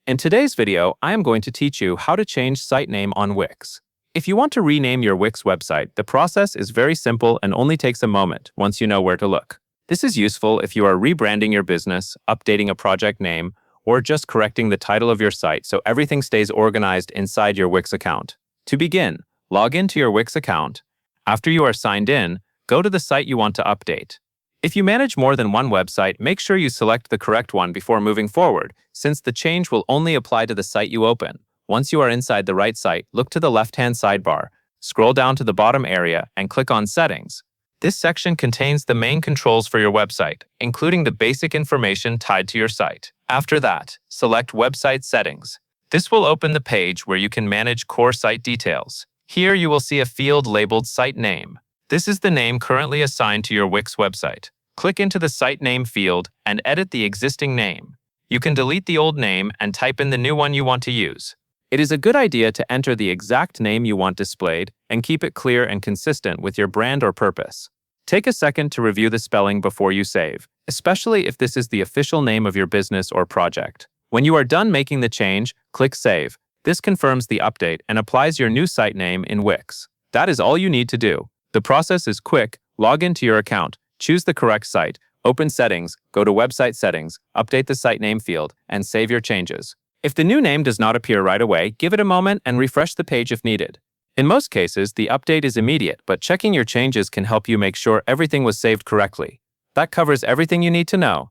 In today's video, I am going to teach you how to change site name on Wix. If you want to rename your Wix website, the process is very simple and only takes a moment once you know where to look. This is useful if you are rebranding your business, updating a project name, or just correcting the title of your site so everything stays organized inside your Wix account. To begin, log into your Wix account. After you are signed in, go to the site you want to update. If you manage more than one website, make sure you select the correct one before moving forward, since the change will only apply to the site you open. Once you are inside the right site, look to the left-hand sidebar, scroll down to the bottom area, and click on Settings. This section contains the main controls for your website, including the basic information tied to your site. After that, select Website Settings. This will open the page where you can manage core site details. Here you will see a field labeled Site Name. This is the name currently assigned to your Wix website. Click into the Site Name field and edit the existing name. You can delete the old name and type in the new one you want to use. It is a good idea to enter the exact name you want displayed and keep it clear and consistent with your brand or purpose. Take a second to review the spelling before you save, especially if this is the official name of your business or project. When you are done making the change, click Save. This confirms the update and applies your new site name in Wix. That is all you need to do. The process is quick. Log into your account, choose the correct site, open Settings, go to Website Settings, update the site name field, and save your changes. If the new name does not appear right away, give it a moment and refresh the page if needed. In most cases, the update is immediate, but checking your changes can help you make sure everything was saved correctly. That covers everything you need to know.